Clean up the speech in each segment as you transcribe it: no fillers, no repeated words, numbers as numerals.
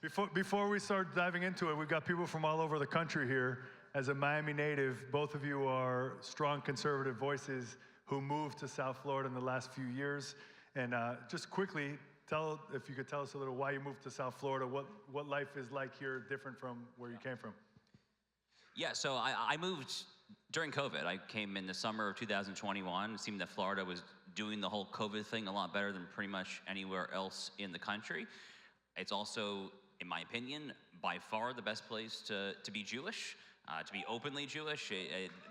Before we start diving into it, we've got people from all over the country here. As a Miami native, both of you are strong conservative voices who moved to South Florida in the last few years. And just quickly, if you could tell us a little why you moved to South Florida, what life is like here different from where you came from. Yeah, so I moved during COVID. I came in the summer of 2021. It seemed that Florida was doing the whole COVID thing a lot better than pretty much anywhere else in the country. It's also, in my opinion, by far the best place to be Jewish, to be openly Jewish.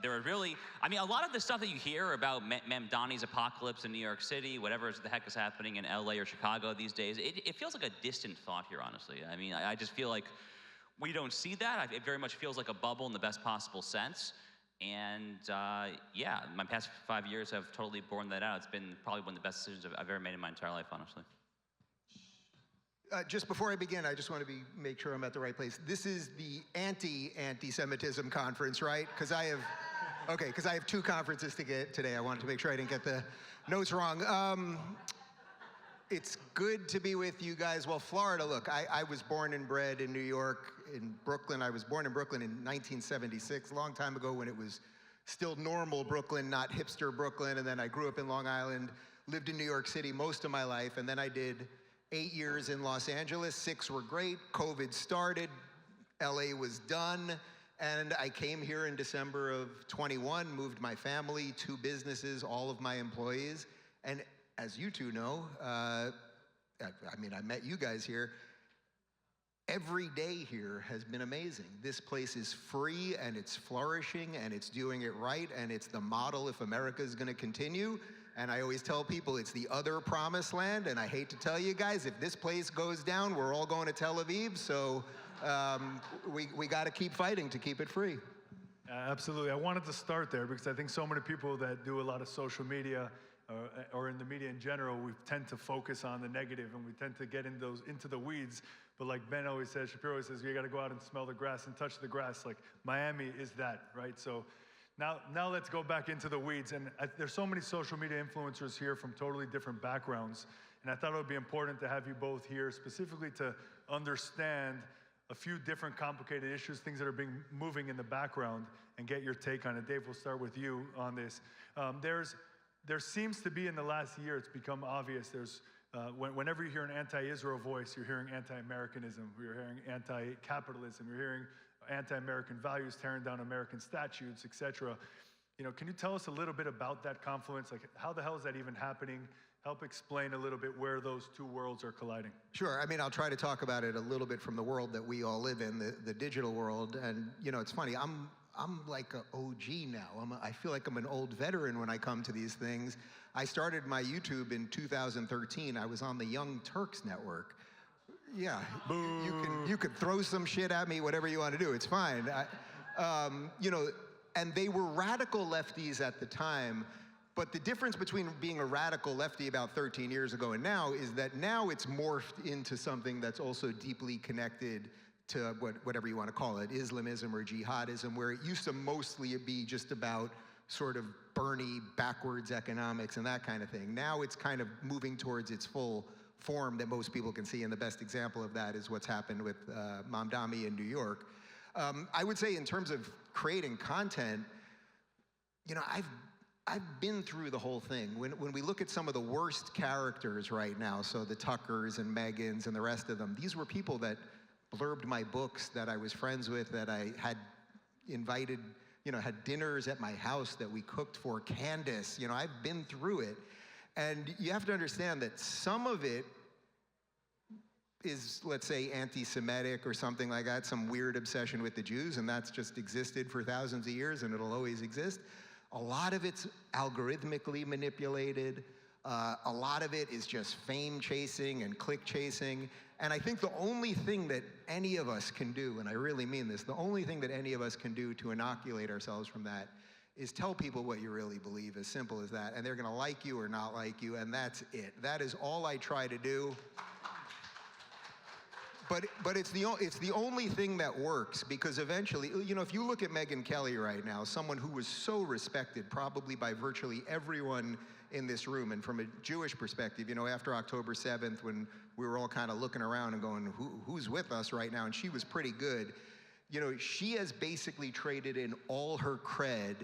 There are really, I mean, a lot of the stuff that you hear about Mem Donnie's apocalypse in New York City, whatever the heck is happening in LA or Chicago these days, it feels like a distant thought here, honestly. I mean, I just feel like we don't see that. It very much feels like a bubble in the best possible sense. And yeah, my past 5 years have totally borne that out. It's been probably one of the best decisions I've ever made in my entire life, honestly. Just before I begin, I just want to make sure I'm at the right place. This is the anti-Semitism conference, right? Because I have two conferences to get today. I wanted to make sure I didn't get the notes wrong. It's good to be with you guys. Well, Florida, look, I was born and bred in New York, in Brooklyn. I was born in Brooklyn in 1976, a long time ago when it was still normal Brooklyn, not hipster Brooklyn. And then I grew up in Long Island, lived in New York City most of my life, and then I did 8 years in Los Angeles. 6 were great. COVID started. LA was done. And I came here in December of 21, moved my family, 2 businesses, all of my employees. And as you two know, I mean, I met you guys here. Every day here has been amazing. This place is free and it's flourishing and it's doing it right and it's the model if America is going to continue. And I always tell people it's the other promised land, and I hate to tell you guys, if this place goes down, we're all going to Tel Aviv, so we got to keep fighting to keep it free. Absolutely. I wanted to start there because I think so many people that do a lot of social media or in the media in general, we tend to focus on the negative and we tend to get into the weeds. But like Ben always says, Shapiro always says, you got to go out and smell the grass and touch the grass. Like Miami is that, right? So now let's go back into the weeds. And there's so many social media influencers here from totally different backgrounds. And I thought it would be important to have you both here specifically to understand a few different complicated issues, things that are moving in the background, and get your take on it. Dave, we'll start with you on this. There seems to be in the last year, it's become obvious, whenever you hear an anti-Israel voice, you're hearing anti-Americanism, you're hearing anti-capitalism, you're hearing anti-American values, tearing down American statutes, etc. You know, can you tell us a little bit about that confluence? Like, how the hell is that even happening? Help explain a little bit where those two worlds are colliding. Sure. I mean, I'll try to talk about it a little bit from the world that we all live in, the digital world. And you know, it's funny. I'm like an OG now. I feel like I'm an old veteran when I come to these things. I started my YouTube in 2013. I was on the Young Turks network. Yeah, you can throw some shit at me, whatever you want to do. It's fine. You know, and they were radical lefties at the time. But the difference between being a radical lefty about 13 years ago and now is that now it's morphed into something that's also deeply connected to whatever you want to call it, Islamism or jihadism, where it used to mostly be just about sort of Bernie backwards economics and that kind of thing. Now it's kind of moving towards its full form that most people can see, and the best example of that is what's happened with Mamdani in New York. I would say in terms of creating content, you know, I've been through the whole thing. When we look at some of the worst characters right now, so the Tuckers and Megans and the rest of them, these were people that blurbed my books, that I was friends with, that I had invited, you know, had dinners at my house that we cooked for. Candace, you know, I've been through it. And you have to understand that some of it is, let's say, anti-Semitic or something like that, some weird obsession with the Jews, and that's just existed for thousands of years and it'll always exist. A lot of it's algorithmically manipulated. A lot of it is just fame chasing and click chasing. And I think the only thing that any of us can do, and I really mean this, the only thing that any of us can do to inoculate ourselves from that is tell people what you really believe, as simple as that. And they're gonna like you or not like you, and that's it. That is all I try to do. But it's the only thing that works, because eventually, you know, if you look at Megyn Kelly right now, someone who was so respected probably by virtually everyone in this room. And from a Jewish perspective, you know, after October 7th, when we were all kind of looking around and going, who's with us right now? And she was pretty good. You know, she has basically traded in all her cred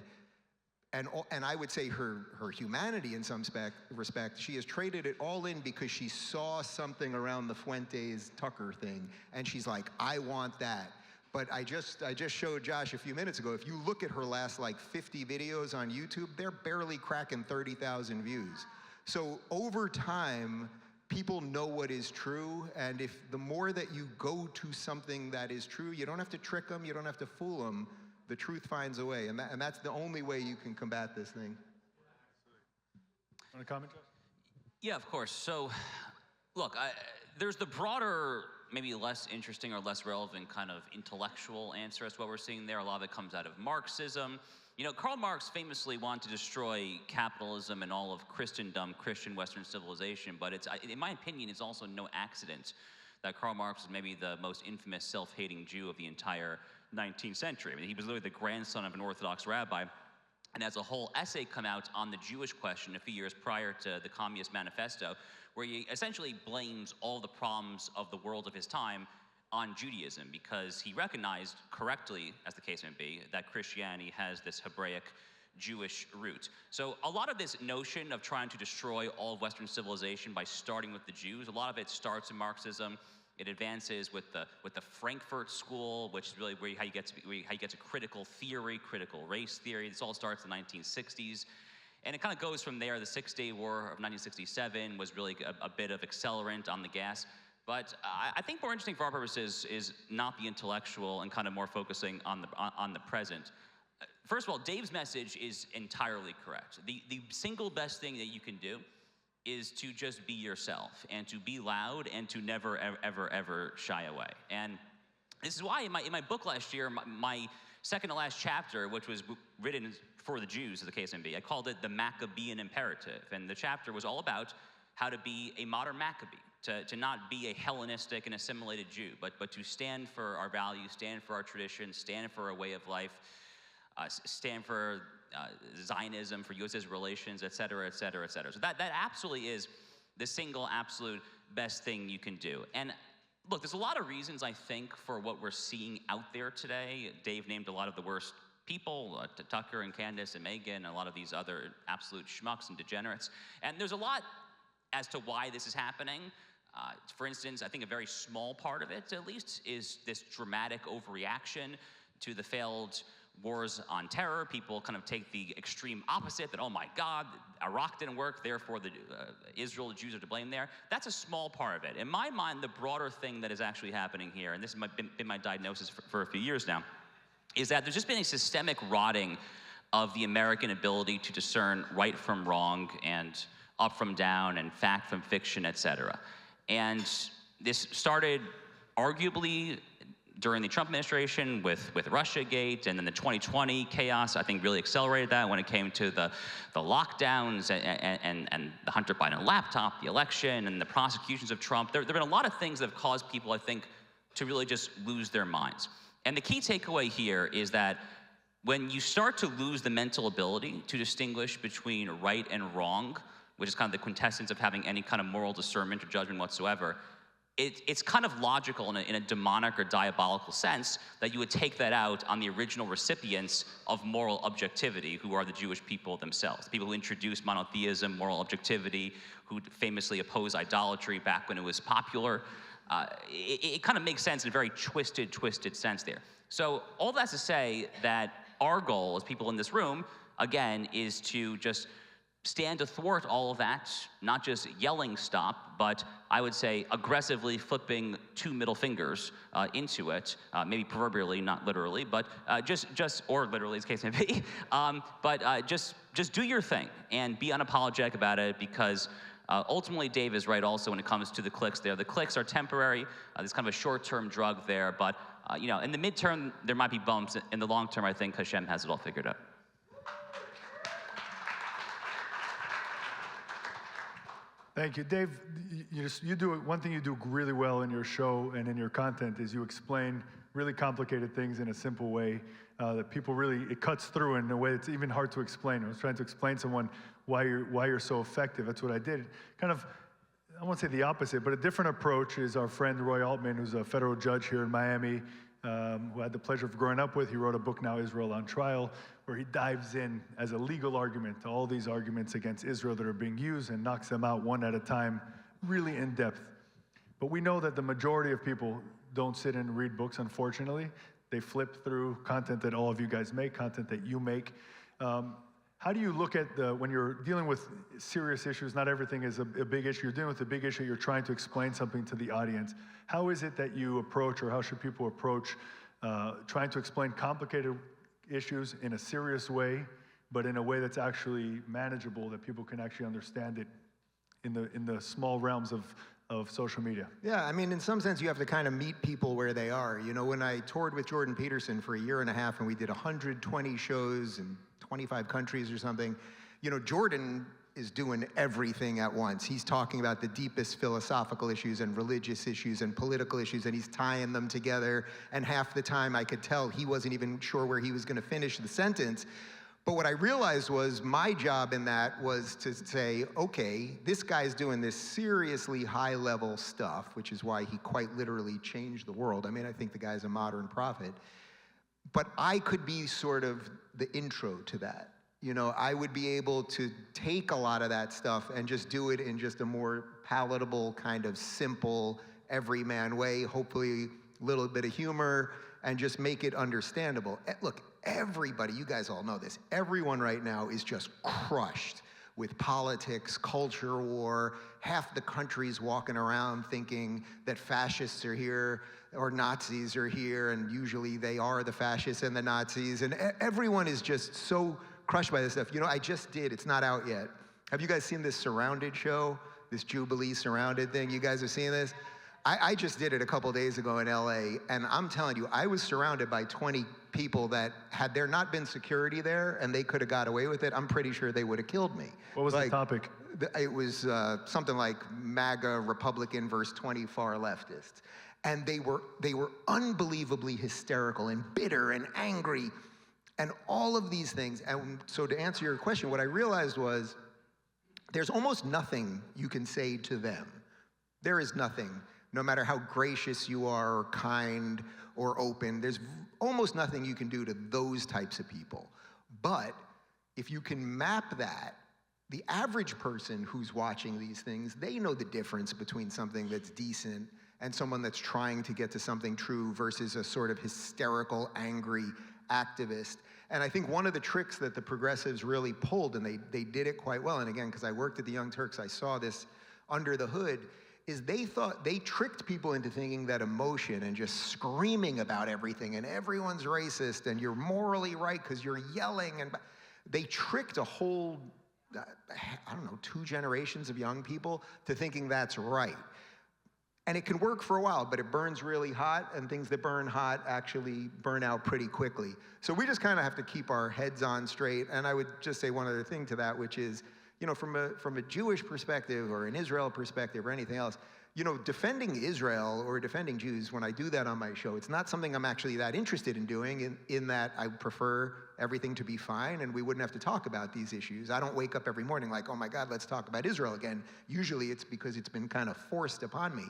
and I would say her humanity in some respect. She has traded it all in because she saw something around the Fuentes Tucker thing, and she's like, I want that. But I just showed Josh a few minutes ago, if you look at her last like 50 videos on YouTube, they're barely cracking 30,000 views. So over time, people know what is true, and if the more that you go to something that is true, you don't have to trick them, you don't have to fool them. The truth finds a way, and that's the only way you can combat this thing. Want to comment, Josh? Yeah, of course. So, look, there's the broader, maybe less interesting or less relevant kind of intellectual answer as to what we're seeing there. A lot of it comes out of Marxism. You know, Karl Marx famously wanted to destroy capitalism and all of Christendom, Christian Western civilization, but it's, in my opinion, it's also no accident that Karl Marx is maybe the most infamous self-hating Jew of the entire 19th century. I mean, he was literally the grandson of an Orthodox rabbi, and has a whole essay come out on the Jewish question a few years prior to the Communist Manifesto, where he essentially blames all the problems of the world of his time on Judaism, because he recognized correctly, as the case may be, that Christianity has this Hebraic Jewish root. So a lot of this notion of trying to destroy all of Western civilization by starting with the Jews, a lot of it starts in Marxism. It advances with the Frankfurt School, which is really how you get to critical theory, critical race theory. This all starts in the 1960s. And it kind of goes from there. The Six-Day War of 1967 was really a bit of accelerant on the gas. But I think more interesting for our purposes is not the intellectual and kind of more focusing on the present. First of all, Dave's message is entirely correct. The single best thing that you can do is to just be yourself, and to be loud, and to never, ever shy away. And this is why in my book last year, my second to last chapter, which was written for the Jews, as the case may be, I called it the Maccabean Imperative. And the chapter was all about how to be a modern Maccabee, to not be a Hellenistic and assimilated Jew, but to stand for our values, stand for our traditions, stand for a way of life, stand for Zionism, for U.S.'s relations, et cetera, et cetera, et cetera. So that absolutely is the single absolute best thing you can do. And look, there's a lot of reasons, I think, for what we're seeing out there today. Dave named a lot of the worst people, Tucker and Candace and Megan, and a lot of these other absolute schmucks and degenerates. And there's a lot as to why this is happening. For instance, I think a very small part of it, at least, is this dramatic overreaction to the failed wars on terror. People kind of take the extreme opposite, that, oh my God, Iraq didn't work, therefore Israel, the Jews are to blame there. That's a small part of it. In my mind, the broader thing that is actually happening here, and this has been my diagnosis for a few years now, is that there's just been a systemic rotting of the American ability to discern right from wrong, and up from down, and fact from fiction, et cetera. And this started arguably during the Trump administration with Russiagate, and then the 2020 chaos, I think, really accelerated that when it came to the lockdowns and the Hunter Biden laptop, the election, and the prosecutions of Trump. There have been a lot of things that have caused people, I think, to really just lose their minds. And the key takeaway here is that when you start to lose the mental ability to distinguish between right and wrong, which is kind of the quintessence of having any kind of moral discernment or judgment whatsoever, it's kind of logical in a demonic or diabolical sense that you would take that out on the original recipients of moral objectivity, who are the Jewish people themselves, the people who introduced monotheism, moral objectivity, who famously opposed idolatry back when it was popular. It kind of makes sense in a very twisted sense there. So all that's to say that our goal as people in this room, again, is to just stand athwart all of that, not just yelling stop, but I would say aggressively flipping two middle fingers into it, maybe proverbially, not literally, but or literally, as the case may be, just do your thing and be unapologetic about it, because ultimately Dave is right also when it comes to the clicks there. The clicks are temporary. There's kind of a short-term drug there, but you know, in the midterm, there might be bumps. In the long term, I think Hashem has it all figured out. Thank you. Dave, you do one thing you do really well in your show and in your content is you explain really complicated things in a simple way that people really, it cuts through in a way that's even hard to explain. I was trying to explain to someone why you're so effective. That's what I did. Kind of, I won't say the opposite, but a different approach is our friend Roy Altman, who's a federal judge here in Miami, who I had the pleasure of growing up with. He wrote a book now, Israel on Trial, where he dives in as a legal argument to all these arguments against Israel that are being used and knocks them out one at a time, really in depth. But we know that the majority of people don't sit and read books, unfortunately. They flip through content that all of you guys make, content that you make. How do you look at when you're dealing with serious issues, not everything is a big issue, you're dealing with a big issue, you're trying to explain something to the audience. How is it that you approach, or how should people approach trying to explain complicated issues in a serious way, but in a way that's actually manageable, that people can actually understand it in the small realms of social media? Yeah, I mean, in some sense, you have to kind of meet people where they are. You know, when I toured with Jordan Peterson for a year and a half, and we did 120 shows in 25 countries or something, you know, Jordan is doing everything at once. He's talking about the deepest philosophical issues and religious issues and political issues, and he's tying them together, and half the time I could tell he wasn't even sure where he was going to finish the sentence. But what I realized was my job in that was to say, okay, this guy's doing this seriously high-level stuff, which is why he quite literally changed the world. I mean, I think the guy's a modern prophet. But I could be sort of the intro to that. You know, I would be able to take a lot of that stuff and just do it in just a more palatable, kind of simple, everyman way, hopefully a little bit of humor, and just make it understandable. Look, everybody, you guys all know this, everyone right now is just crushed with politics, culture war. Half the country's walking around thinking that fascists are here or Nazis are here, and usually they are the fascists and the Nazis, and everyone is just so crushed by this stuff. You know, I just did, it's not out yet. Have you guys seen this Surrounded show? This Jubilee Surrounded thing? You guys have seen this? I just did it a couple days ago in LA, and I'm telling you, I was surrounded by 20 people that, had there not been security there and they could have got away with it, I'm pretty sure they would have killed me. What was the topic? It was something like MAGA Republican versus 20 far leftists. And they were unbelievably hysterical and bitter and angry and all of these things. And so to answer your question, what I realized was there's almost nothing you can say to them. There is nothing. No matter how gracious you are, or kind, or open, there's almost nothing you can do to those types of people. But if you can map that, the average person who's watching these things, they know the difference between something that's decent and someone that's trying to get to something true versus a sort of hysterical, angry activist. And I think one of the tricks that the progressives really pulled, and they did it quite well, and again, because I worked at the Young Turks, I saw this under the hood, is they tricked people into thinking that emotion and just screaming about everything and everyone's racist and you're morally right because you're yelling, and they tricked a whole, I don't know, 2 generations of young people to thinking that's right. And it can work for a while, but it burns really hot, and things that burn hot actually burn out pretty quickly. So we just kind of have to keep our heads on straight. And I would just say one other thing to that, which is, you know, from a Jewish perspective or an Israel perspective or anything else, you know, defending Israel or defending Jews, when I do that on my show, it's not something I'm actually that interested in doing, in that I prefer everything to be fine and we wouldn't have to talk about these issues. I don't wake up every morning like, oh my God, let's talk about Israel again. Usually it's because it's been kind of forced upon me.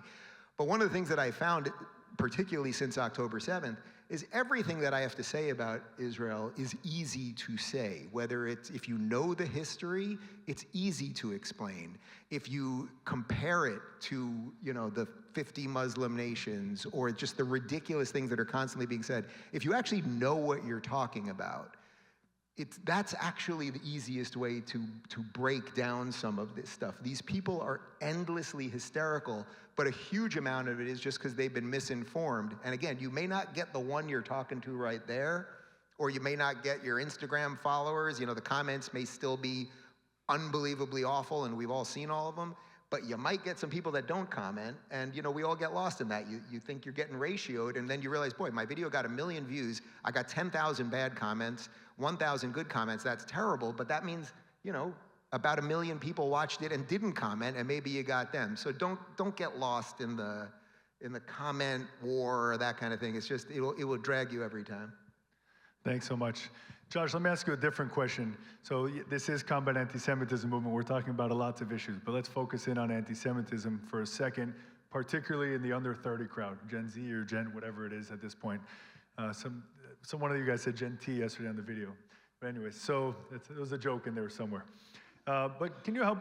But one of the things that I found, particularly since October 7th, is everything that I have to say about Israel is easy to say. Whether it's, if you know the history, it's easy to explain. If you compare it to, you know, the 50 Muslim nations, or just the ridiculous things that are constantly being said, if you actually know what you're talking about, that's actually the easiest way to break down some of this stuff. These people are endlessly hysterical, but a huge amount of it is just because they've been misinformed. And again, you may not get the one you're talking to right there, or you may not get your Instagram followers. You know, the comments may still be unbelievably awful, and we've all seen all of them, but you might get some people that don't comment, and you know, we all get lost in that. You think you're getting ratioed, and then you realize, boy, my video got 1 million views, I got 10,000 bad comments, 1,000 good comments. That's terrible, but that means, you know, about 1 million people watched it and didn't comment, and maybe you got them. So don't get lost in the comment war or that kind of thing. It's just, it will drag you every time. Thanks so much. Josh, let me ask you a different question. So this is Combat Anti-Semitism movement. We're talking about lots of issues, but let's focus in on anti-Semitism for a second, particularly in the under 30 crowd, Gen Z or Gen whatever it is at this point. One of you guys said Gen T yesterday on the video. But anyway, so there was a joke in there somewhere. But can you help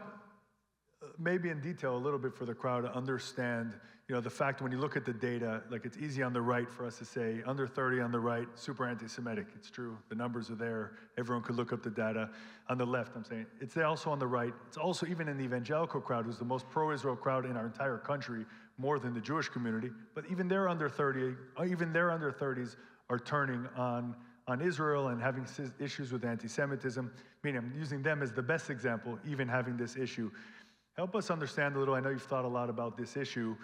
maybe in detail a little bit for the crowd to understand, the fact when you look at the data, like it's easy on the right for us to say under 30 on the right, super anti-Semitic. It's true, the numbers are there. Everyone could look up the data. On the left, I'm saying, it's also on the right. It's also even in the evangelical crowd, who's the most pro-Israel crowd in our entire country, more than the Jewish community. But even their under 30s are turning on Israel and having issues with anti-Semitism. Meaning I'm using them as the best example, even having this issue. Help us understand a little. I know you've thought a lot about this issue.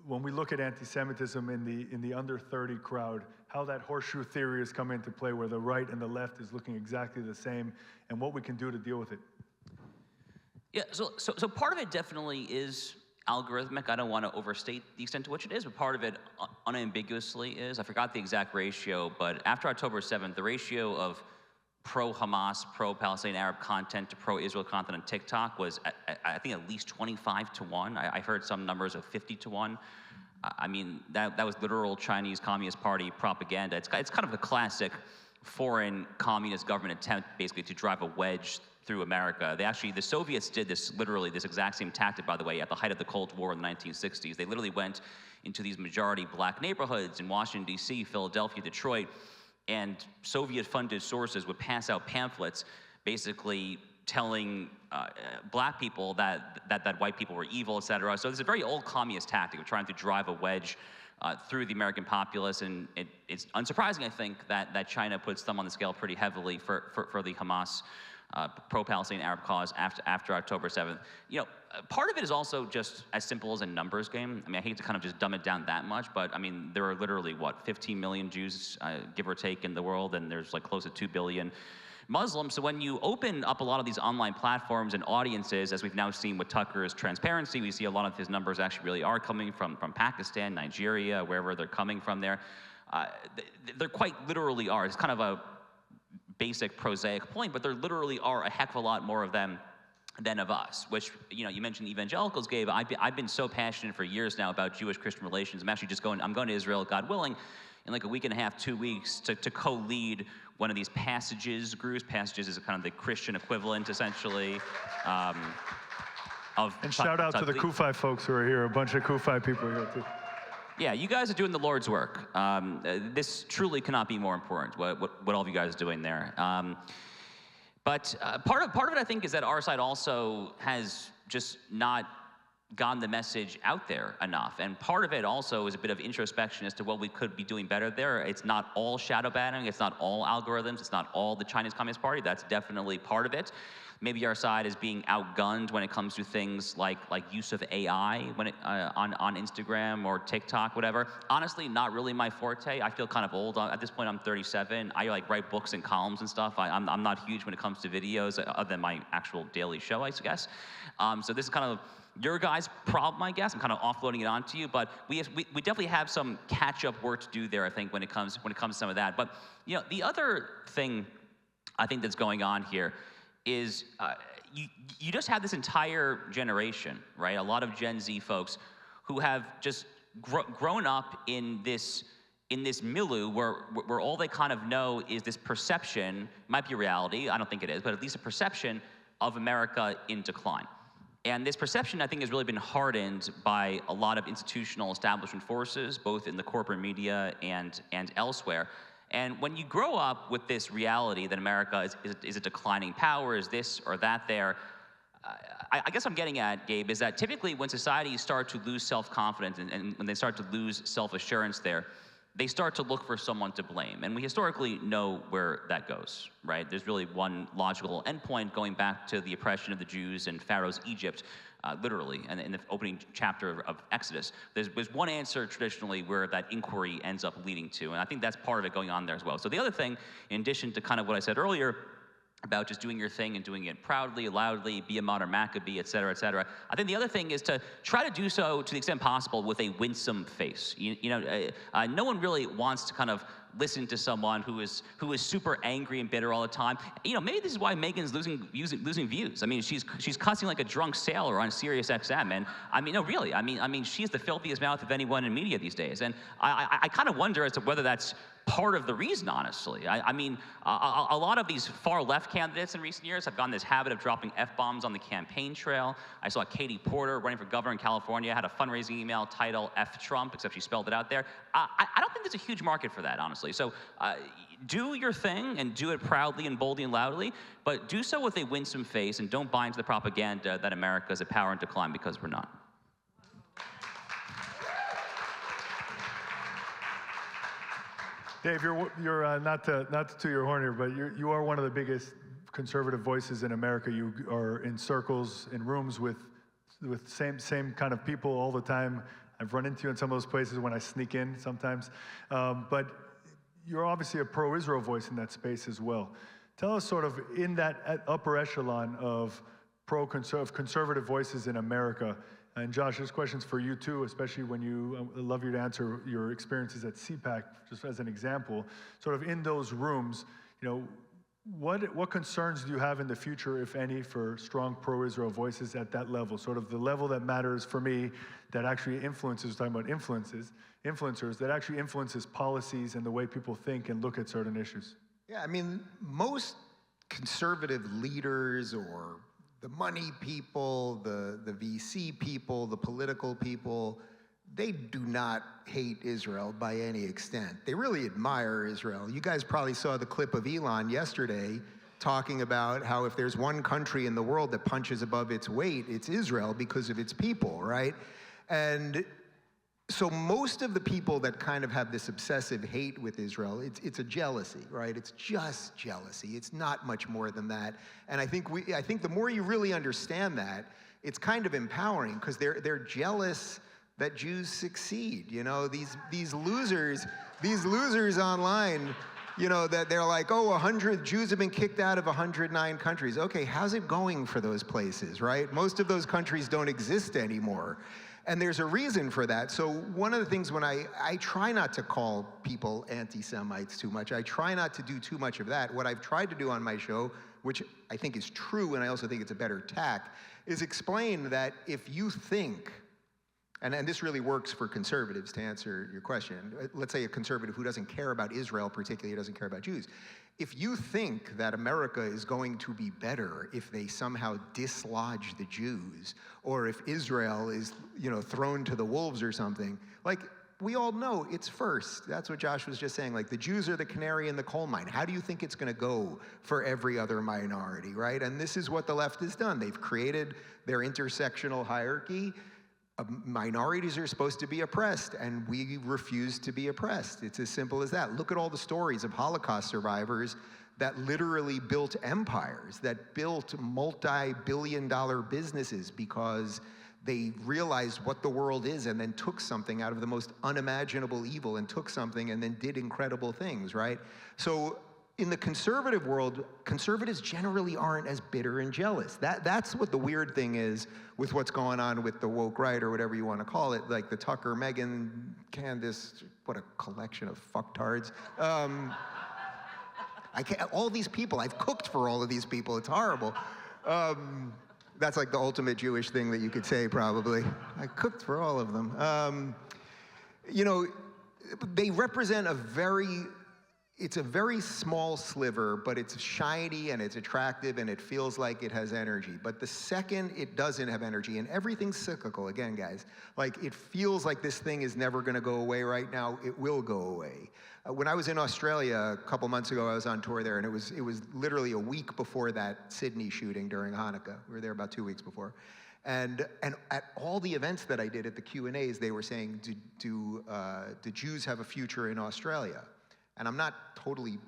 When we look at anti-Semitism in the under 30 crowd, how that horseshoe theory has come into play, where the right and the left is looking exactly the same, and what we can do to deal with it. Yeah. So part of it definitely is algorithmic. I don't want to overstate the extent to which it is, but part of it unambiguously is. I forgot the exact ratio, but after October 7th, the ratio of pro-Hamas, pro-Palestinian Arab content to pro-Israel content on TikTok was, I think, at least 25-1. I heard some numbers of 50-1. I mean, that was literal Chinese Communist Party propaganda. It's kind of a classic foreign communist government attempt, basically, to drive a wedge through America. The Soviets did this exact same tactic, by the way, at the height of the Cold War in the 1960s. They literally went into these majority black neighborhoods in Washington, D.C., Philadelphia, Detroit, and Soviet-funded sources would pass out pamphlets basically telling black people that white people were evil, et cetera. So it's a very old communist tactic of trying to drive a wedge through the American populace, and it's unsurprising, I think, that China puts them on the scale pretty heavily for the Hamas pro-Palestinian Arab cause after October 7th. Part of it is also just as simple as a numbers game. I mean, I hate to kind of just dumb it down that much, but I mean, there are literally, 15 million Jews, give or take, in the world, and there's like close to 2 billion Muslims. So when you open up a lot of these online platforms and audiences, as we've now seen with Tucker's Transparency, we see a lot of his numbers actually really are coming from Pakistan, Nigeria, wherever they're coming from there. There quite literally are. It's kind of a basic prosaic point, but there literally are a heck of a lot more of them than of us, which, you mentioned evangelicals, Gabe. I've been so passionate for years now about Jewish-Christian relations. I'm going to Israel, God willing, in like a week and a half, 2 weeks, to co-lead one of these passages groups. Passages is kind of the Christian equivalent, essentially, of... And shout out to the Kufi folks who are here. A bunch of Kufi people are here, too. Yeah, you guys are doing the Lord's work. This truly cannot be more important, what all of you guys are doing there. But part of it, I think, is that our side also has just not gotten the message out there enough. And part of it also is a bit of introspection as to what we could be doing better there. It's not all shadow banning. It's not all algorithms. It's not all the Chinese Communist Party. That's definitely part of it. Maybe our side is being outgunned when it comes to things like use of AI on Instagram or TikTok, whatever. Honestly, not really my forte. I feel kind of old. At this point, I'm 37. I write books and columns and stuff. I'm not huge when it comes to videos, other than my actual daily show, I guess. So this is kind of your guys' problem, I guess. I'm kind of offloading it onto you, but we definitely have some catch-up work to do there, I think, when it comes to some of that. But the other thing I think that's going on here is you just have this entire generation, right? A lot of Gen Z folks who have just grown up in this milieu where all they kind of know is this perception, might be reality, I don't think it is, but at least a perception of America in decline. And this perception, I think, has really been hardened by a lot of institutional establishment forces, both in the corporate media and elsewhere. And when you grow up with this reality that America is a declining power, is this or that there, I guess I'm getting at, Gabe, is that typically when societies start to lose self-confidence and when they start to lose self-assurance there, they start to look for someone to blame. And we historically know where that goes, right? There's really one logical endpoint going back to the oppression of the Jews in Pharaoh's Egypt, literally, and in the opening chapter of Exodus. There's one answer traditionally where that inquiry ends up leading to, and I think that's part of it going on there as well. So the other thing, in addition to kind of what I said earlier, about just doing your thing and doing it proudly, loudly, be a modern Maccabee, et cetera, et cetera. I think the other thing is to try to do so to the extent possible with a winsome face. No one really wants to kind of listen to someone who is super angry and bitter all the time. You know, maybe this is why Meghan's losing views. I mean, she's cussing like a drunk sailor on Sirius XM, and I mean, no, really. I mean, she's the filthiest mouth of anyone in media these days, and I kind of wonder as to whether that's part of the reason, honestly. I mean, a lot of these far-left candidates in recent years have gotten this habit of dropping F-bombs on the campaign trail. I saw Katie Porter, running for governor in California, had a fundraising email titled F Trump, except she spelled it out there. I don't think there's a huge market for that, honestly. So do your thing and do it proudly and boldly and loudly, but do so with a winsome face and don't buy into the propaganda that America is a power in decline, because we're not. Dave, you're not to toot your horn here, but you are one of the biggest conservative voices in America. You are in circles, in rooms with same kind of people all the time. I've run into you in some of those places when I sneak in sometimes. But you're obviously a pro-Israel voice in that space as well. Tell us sort of in that upper echelon of conservative voices in America. And Josh, this question's for you too, especially when I'd love you to answer your experiences at CPAC, just as an example. Sort of in those rooms, you know, what concerns do you have in the future, if any, for strong pro-Israel voices at that level? Sort of the level that matters for me, that actually influences, talking about influencers, that actually influences policies and the way people think and look at certain issues. Yeah, I mean, most conservative leaders or the money people, the VC people, the political people, they do not hate Israel by any extent. They really admire Israel. You guys probably saw the clip of Elon yesterday talking about how if there's one country in the world that punches above its weight, it's Israel because of its people, right? And so most of the people that kind of have this obsessive hate with Israel, it's a jealousy, right? It's just jealousy. It's not much more than that. And I think the more you really understand that, it's kind of empowering, because they're jealous that Jews succeed. You know, these losers online, you know, that they're like, oh, 100 Jews have been kicked out of 109 countries. Okay, how's it going for those places, right? Most of those countries don't exist anymore. And there's a reason for that. So one of the things when I try not to call people anti-Semites too much. I try not to do too much of that. What I've tried to do on my show, which I think is true, and I also think it's a better tack, is explain that if you think, and this really works for conservatives, to answer your question. Let's say a conservative who doesn't care about Israel particularly, doesn't care about Jews. If you think that America is going to be better if they somehow dislodge the Jews, or if Israel is, you know, thrown to the wolves or something, like, we all know it's first. That's what Josh was just saying. Like, the Jews are the canary in the coal mine. How do you think it's going to go for every other minority, right? And this is what the left has done. They've created their intersectional hierarchy. Minorities are supposed to be oppressed, and we refuse to be oppressed. It's as simple as that. Look at all the stories of Holocaust survivors that literally built empires, that built multi-billion-dollar businesses because they realized what the world is and then took something out of the most unimaginable evil and took something and then did incredible things, right? So in the conservative world, conservatives generally aren't as bitter and jealous. That's what the weird thing is with what's going on with the woke right, or whatever you want to call it, like the Tucker, Meghan, Candace, what a collection of fucktards. I can't, all these people, I've cooked for all of these people, it's horrible. That's like the ultimate Jewish thing that you could say, probably. I cooked for all of them. You know, they represent it's a very small sliver, but it's shiny and it's attractive and it feels like it has energy. But the second it doesn't have energy, and everything's cyclical, again, guys, like, it feels like this thing is never gonna go away right now, it will go away. When I was in Australia a couple months ago, I was on tour there, and it was literally a week before that Sydney shooting during Hanukkah. We were there about 2 weeks before. And at all the events that I did at the Q&As, they were saying, do Jews have a future in Australia? And I'm not totally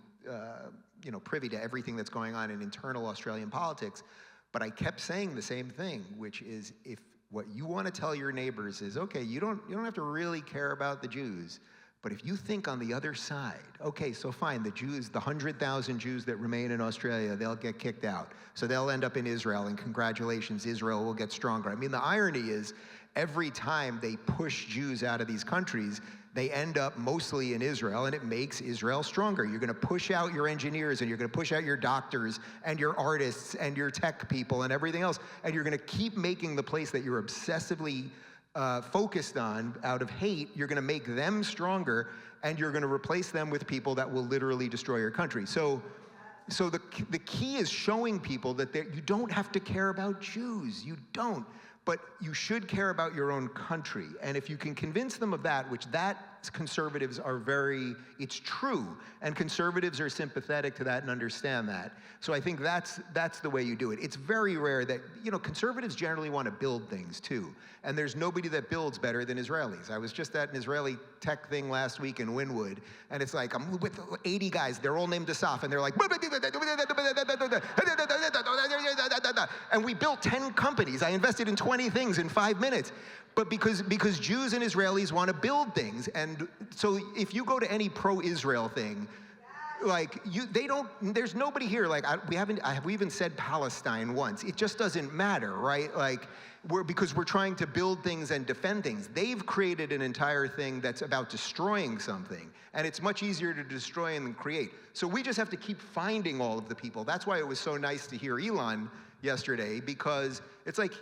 you know, privy to everything that's going on in internal Australian politics, but I kept saying the same thing, which is, if what you want to tell your neighbors is, okay, you don't have to really care about the Jews, but if you think on the other side, okay, so fine, the Jews, the 100,000 Jews that remain in Australia, they'll get kicked out. So they'll end up in Israel, and congratulations, Israel will get stronger. I mean, the irony is, every time they push Jews out of these countries, they end up mostly in Israel, and it makes Israel stronger. You're gonna push out your engineers, and you're gonna push out your doctors, and your artists, and your tech people, and everything else, and you're gonna keep making the place that you're obsessively focused on out of hate, you're gonna make them stronger, and you're gonna replace them with people that will literally destroy your country. So the key is showing people that you don't have to care about Jews, you don't. But you should care about your own country. And if you can convince them of that, which conservatives are it's true. And conservatives are sympathetic to that and understand that. So I think that's the way you do it. It's very rare that, conservatives generally want to build things too. And there's nobody that builds better than Israelis. I was just at an Israeli tech thing last week in Wynwood, and it's like, I'm with 80 guys, they're all named Asaf, and they're like, and we built 10 companies. I invested in 20 things in 5 minutes. But because Jews and Israelis want to build things, and so if you go to any pro-Israel thing, like there's nobody here, like we even said Palestine once. It just doesn't matter, right? Like because we're trying to build things and defend things. They've created an entire thing that's about destroying something, and it's much easier to destroy than create. So we just have to keep finding all of the people. That's why it was so nice to hear Elon yesterday, because it's like,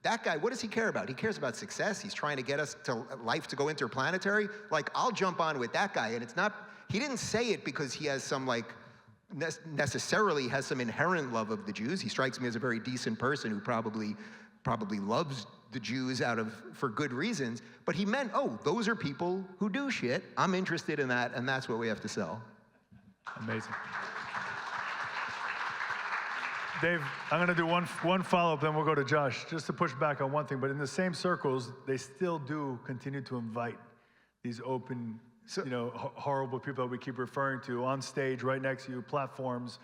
that guy, what does he care about? He cares about success. He's trying to get us to life to go interplanetary. Like, I'll jump on with that guy, and it's not, he didn't say it because he has some, like, necessarily has some inherent love of the Jews. He strikes me as a very decent person who probably loves the Jews for good reasons. But he meant, oh, those are people who do shit. I'm interested in that, and that's what we have to sell. Amazing. Dave, I'm going to do one follow-up, then we'll go to Josh, just to push back on one thing. But in the same circles, they still do continue to invite these open, horrible people that we keep referring to on stage, right next to you, platforms,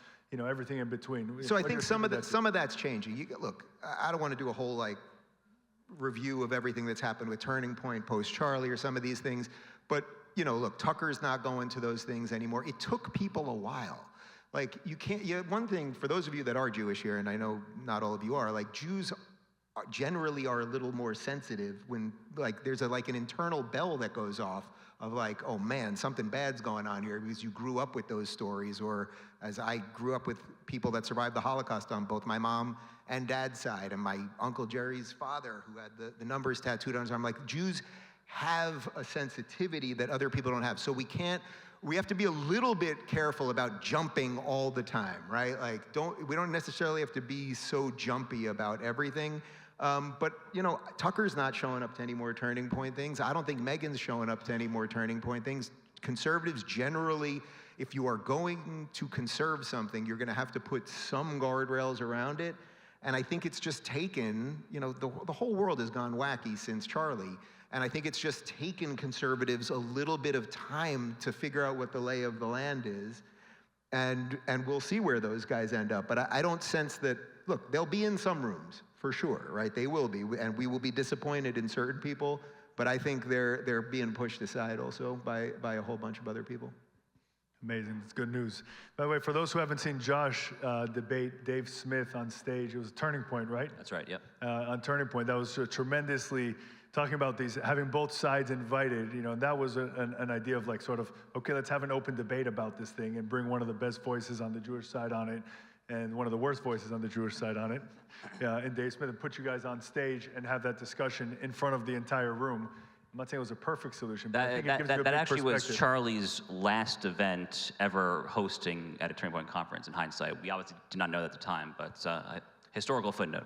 everything in between. So I think some of that's changing. Look, I don't want to do a whole review of everything that's happened with Turning Point, post-Charlie, or some of these things. But look, Tucker's not going to those things anymore. It took people a while. Like, you can't, one thing, for those of you that are Jewish here, and I know not all of you are, like, Jews generally are a little more sensitive when, like, there's an internal bell that goes off of like, oh man, something bad's going on here, because you grew up with those stories, or as I grew up with people that survived the Holocaust on both my mom and dad's side, and my Uncle Jerry's father, who had the numbers tattooed on his arm. Like, Jews have a sensitivity that other people don't have. So we have to be a little bit careful about jumping all the time, right? Like, we don't necessarily have to be so jumpy about everything. But Tucker's not showing up to any more Turning Point things. I don't think Meghan's showing up to any more Turning Point things. Conservatives generally, if you are going to conserve something, you're gonna have to put some guardrails around it. And I think it's just taken, the whole world has gone wacky since Charlie. And I think it's just taken conservatives a little bit of time to figure out what the lay of the land is. And we'll see where those guys end up. But I don't sense that, look, they'll be in some rooms, for sure, right? They will be, and we will be disappointed in certain people, but I think they're being pushed aside also by a whole bunch of other people. Amazing, that's good news. By the way, for those who haven't seen Josh debate Dave Smith on stage, it was Turning Point, right? That's right, yep. On Turning Point, that was tremendously talking about having both sides invited, and that was an idea of okay, let's have an open debate about this thing and bring one of the best voices on the Jewish side on it and one of the worst voices on the Jewish side on it, and Dave Smith, and put you guys on stage and have that discussion in front of the entire room. I'm not saying it was a perfect solution, but I think it gives you a big actually was perspective. Charlie's last event ever hosting at a Turning Point conference in hindsight. We obviously did not know that at the time, but historical footnote.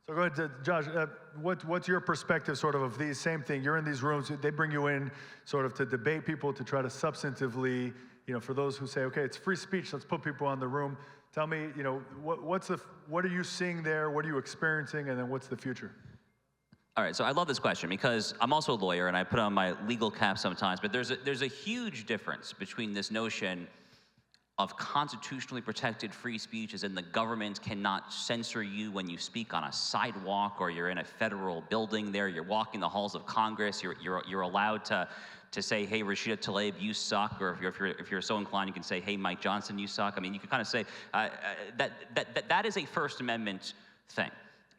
So go ahead, Josh, what's your perspective of these same thing? You're in these rooms, they bring you in to debate people, to try to substantively, for those who say, okay, it's free speech, let's put people on the room. Tell me, what are you seeing there? What are you experiencing? And then what's the future? All right, so I love this question because I'm also a lawyer and I put on my legal cap sometimes, but there's a huge difference between this notion of constitutionally protected free speech, as in the government cannot censor you when you speak on a sidewalk or you're in a federal building there, you're walking the halls of Congress, you're allowed to say, hey, Rashida Tlaib, you suck, or if you're so inclined, you can say, hey, Mike Johnson, you suck. I mean, you can kind of say that is a First Amendment thing.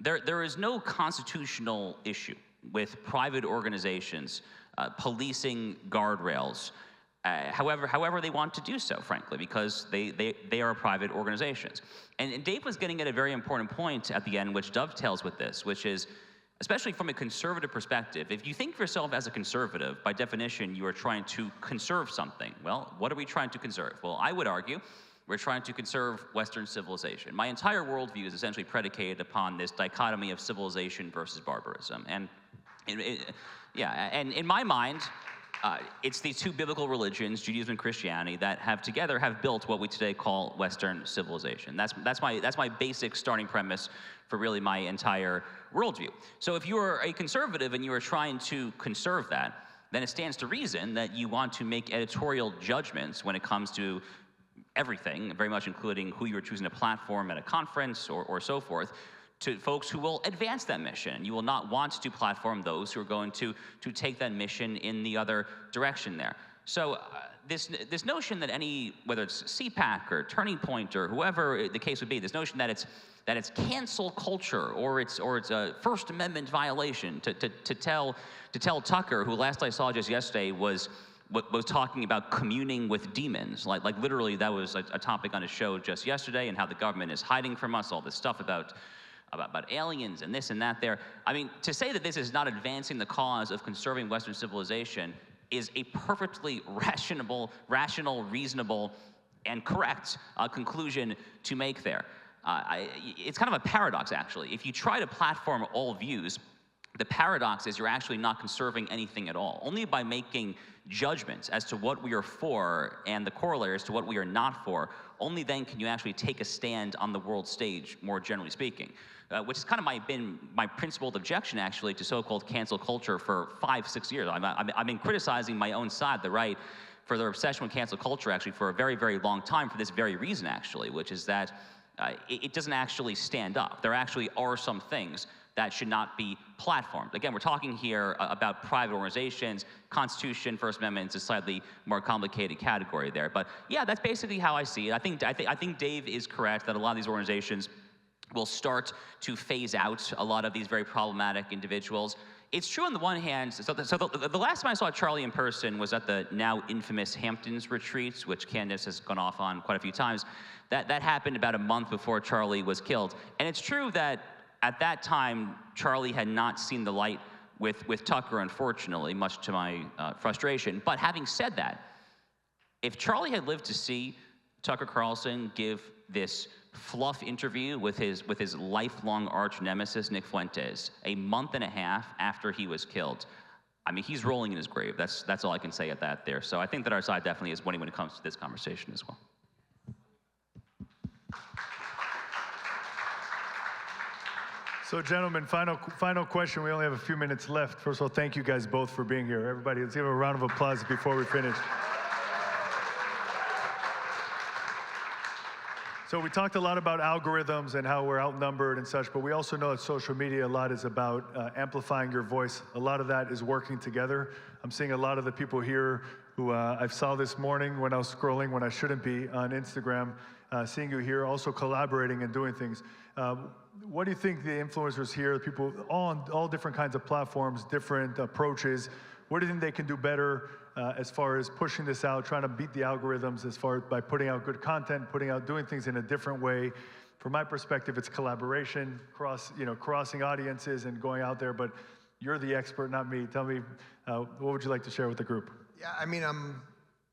there is no constitutional issue with private organizations policing guardrails, however they want to do so, frankly, because they are private organizations. And Dave was getting at a very important point at the end, which dovetails with this, which is, especially from a conservative perspective, if you think of yourself as a conservative, by definition, you are trying to conserve something. Well, what are we trying to conserve? Well, I would argue we're trying to conserve Western civilization. My entire worldview is essentially predicated upon this dichotomy of civilization versus barbarism. And and in my mind, it's these two biblical religions, Judaism and Christianity, that have together built what we today call Western civilization. That's my basic starting premise for really my entire worldview. So if you are a conservative and you are trying to conserve that, then it stands to reason that you want to make editorial judgments when it comes to everything, very much including who you are choosing to platform at a conference or so forth, to folks who will advance that mission. You will not want to platform those who are going to take that mission in the other direction there. So this notion that whether it's CPAC or Turning Point or whoever the case would be, this notion that it's cancel culture or it's a First Amendment violation to tell Tucker, who last I saw just yesterday was talking about communing with demons. Like literally that was a topic on his show just yesterday, and how the government is hiding from us, all this stuff about aliens and this and that there. I mean, to say that this is not advancing the cause of conserving Western civilization is a perfectly rational, reasonable, and correct conclusion to make there. It's kind of a paradox, actually. If you try to platform all views, the paradox is you're actually not conserving anything at all. Only by making judgments as to what we are for and the corollary as to what we are not for, only then can you actually take a stand on the world stage, more generally speaking. Which has kind of been my principled objection, actually, to so-called cancel culture for 5-6 years. I've been criticizing my own side, the right, for their obsession with cancel culture, actually, for a very, very long time, for this very reason, actually, which is that it doesn't actually stand up. There actually are some things that should not be platformed. Again, we're talking here about private organizations. Constitution, First Amendment is a slightly more complicated category there. But yeah, that's basically how I see it. I think Dave is correct that a lot of these organizations will start to phase out a lot of these very problematic individuals. It's true on the one hand, so the last time I saw Charlie in person was at the now infamous Hamptons retreats, which Candace has gone off on quite a few times. That happened about a month before Charlie was killed. And it's true that at that time, Charlie had not seen the light with Tucker, unfortunately, much to my frustration. But having said that, if Charlie had lived to see Tucker Carlson give this fluff interview with his lifelong arch nemesis, Nick Fuentes, a month and a half after he was killed, I mean, he's rolling in his grave. That's all I can say at that there. So I think that our side definitely is winning when it comes to this conversation as well. So gentlemen, final question. We only have a few minutes left. First of all, thank you guys both for being here. Everybody, let's give a round of applause before we finish. So we talked a lot about algorithms and how we're outnumbered and such, but we also know that social media a lot is about amplifying your voice. A lot of that is working together. I'm seeing a lot of the people here who I saw this morning when I was scrolling when I shouldn't be on Instagram, seeing you here also collaborating and doing things. What do you think the influencers here, the people on all different kinds of platforms, different approaches, what do you think they can do better as far as pushing this out, trying to beat the algorithms as far as by putting out good content, doing things in a different way? From my perspective, it's collaboration, crossing audiences and going out there, but you're the expert, not me. Tell me, what would you like to share with the group? Yeah, I mean, I'm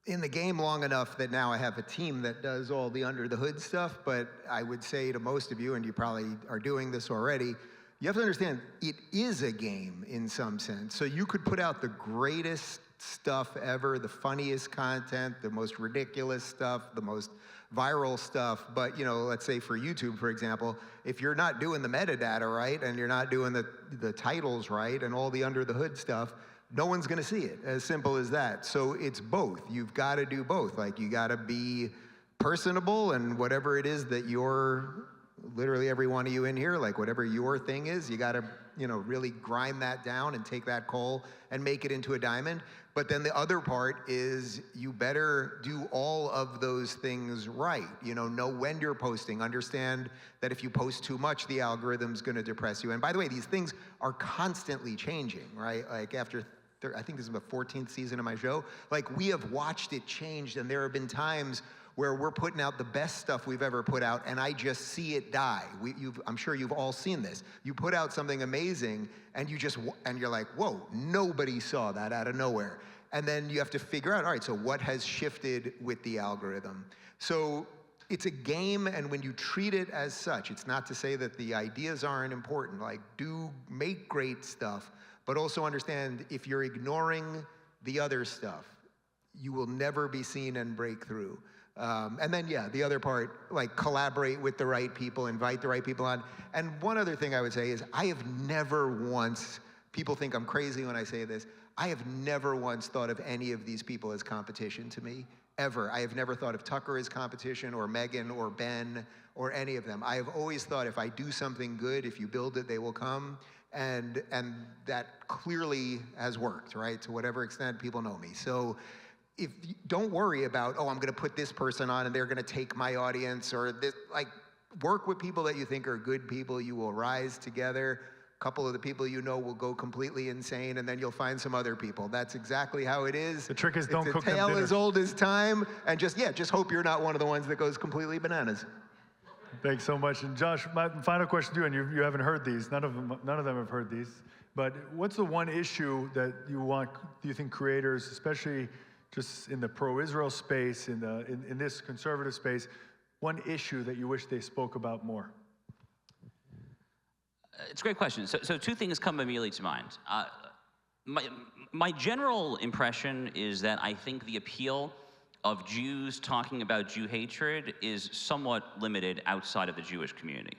in the game long enough that now I have a team that does all the under the hood stuff, but I would say to most of you, and you probably are doing this already, you have to understand, it is a game in some sense. So you could put out the greatest stuff ever, the funniest content, the most ridiculous stuff, the most viral stuff, but let's say for YouTube, for example, if you're not doing the metadata right, and you're not doing the titles right, and all the under the hood stuff, no one's gonna see it, as simple as that. So it's both. You've gotta do both. Like, you gotta be personable, and whatever it is that literally every one of you in here, like whatever your thing is, you gotta really grind that down and take that coal and make it into a diamond. But then the other part is you better do all of those things right. Know when you're posting, understand that if you post too much, the algorithm's gonna depress you. And by the way, these things are constantly changing, right? Like after, I think this is the 14th season of my show, like we have watched it change, and there have been times where we're putting out the best stuff we've ever put out, and I just see it die. I'm sure you've all seen this. You put out something amazing, and you're like, whoa, nobody saw that out of nowhere. And then you have to figure out, all right, so what has shifted with the algorithm? So it's a game, and when you treat it as such, it's not to say that the ideas aren't important. Like, do make great stuff, but also understand if you're ignoring the other stuff, you will never be seen and break through. And then, yeah, the other part, like collaborate with the right people, invite the right people on. And one other thing I would say is I have never once, people think I'm crazy when I say this, I have never once thought of any of these people as competition to me, ever. I have never thought of Tucker as competition, or Megan, or Ben, or any of them. I have always thought if I do something good, if you build it, they will come. And that clearly has worked, right? To whatever extent people know me. So don't worry about, oh, I'm gonna put this person on and they're gonna take my audience, or this, like, work with people that you think are good people. You will rise together. A couple of the people you know will go completely insane, and then you'll find some other people. That's exactly how it is. The trick is don't cook them dinner. It's a tale as old as time, and just hope you're not one of the ones that goes completely bananas. Thanks so much. And Josh, my final question to you, and you haven't heard these, none of them have heard these, but what's the one issue that do you think creators, especially just in the pro-Israel space, in this conservative space, one issue that you wish they spoke about more? It's a great question. So two things come immediately to mind. My general impression is that I think the appeal of Jews talking about Jew hatred is somewhat limited outside of the Jewish community.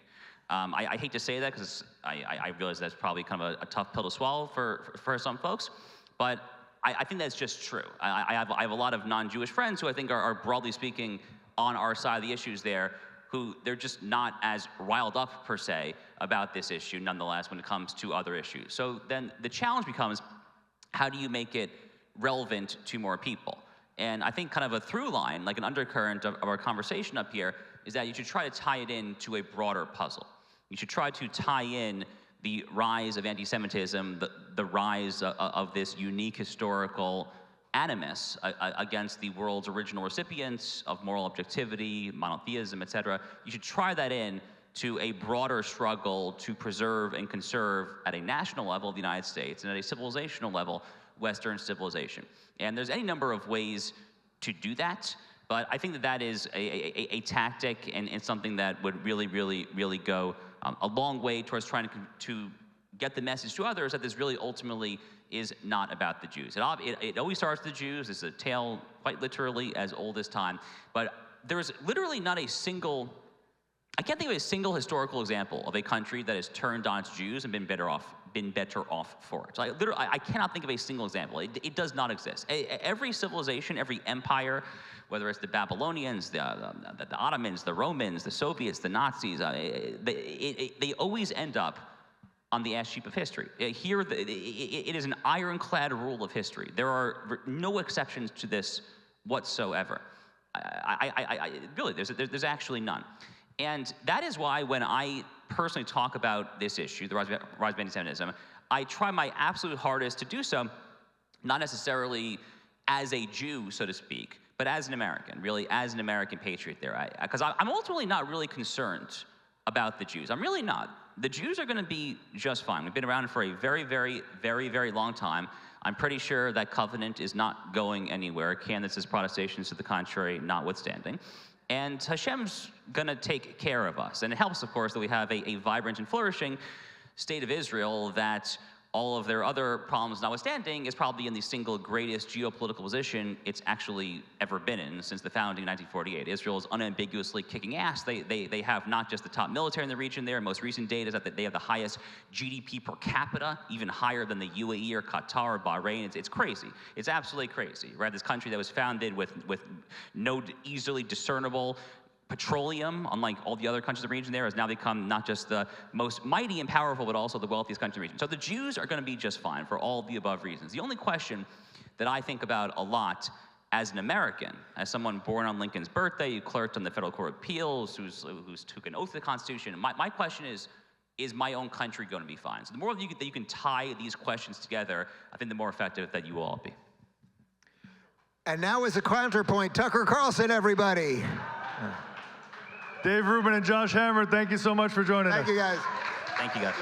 I hate to say that because I realize that's probably kind of a tough pill to swallow for some folks, but I think that's just true. I have a lot of non-Jewish friends who I think are broadly speaking on our side of the issues there, who they're just not as riled up per se about this issue nonetheless when it comes to other issues. So then the challenge becomes, how do you make it relevant to more people? And I think kind of a through line, like an undercurrent of our conversation up here, is that you should try to tie it into a broader puzzle. You should try to tie in the rise of anti-Semitism, the rise of this unique historical animus against the world's original recipients of moral objectivity, monotheism, etc. You should try that in to a broader struggle to preserve and conserve at a national level the United States, and at a civilizational level, Western civilization. And there's any number of ways to do that, but I think that is a tactic and something that would really go a long way towards trying to get the message to others that this really ultimately is not about the Jews. It always starts with the Jews. It's a tale quite literally as old as time. But there's literally not a single, I can't think of a single historical example of a country that has turned on its Jews and been better off for it. So I cannot think of a single example. It does not exist. Every civilization, every empire, whether it's the Babylonians, the Ottomans, the Romans, the Soviets, the Nazis, they always end up on the ash heap of history. Here, it is an ironclad rule of history. There are no exceptions to this whatsoever. Really, there's actually none. And that is why when I personally talk about this issue, the rise of anti-Semitism, I try my absolute hardest to do so, not necessarily as a Jew, so to speak, but as an American, really as an American patriot there. Because I'm ultimately not really concerned about the Jews. I'm really not. The Jews are going to be just fine. We've been around for a very long time. I'm pretty sure that covenant is not going anywhere, candidates' protestations to the contrary notwithstanding. And Hashem's going to take care of us. And it helps, of course, that we have a vibrant and flourishing state of Israel that, all of their other problems notwithstanding, is probably in the single greatest geopolitical position it's actually ever been in since the founding in 1948. Israel is unambiguously kicking ass. They have not just the top military in the region there. Most recent data is that they have the highest GDP per capita, even higher than the UAE or Qatar or Bahrain. It's crazy. It's absolutely crazy, right? This country that was founded with no easily discernible petroleum, unlike all the other countries in the region there, has now become not just the most mighty and powerful, but also the wealthiest country in the region. So the Jews are going to be just fine for all of the above reasons. The only question that I think about a lot as an American, as someone born on Lincoln's birthday, who clerked on the Federal Court of Appeals, who's took an oath to the Constitution. My question is my own country going to be fine? So the more that you can tie these questions together, I think the more effective that you will all be. And now as a counterpoint, Tucker Carlson, everybody. Dave Rubin and Josh Hammer, thank you so much for joining us. Thank you, guys. Thank you, guys.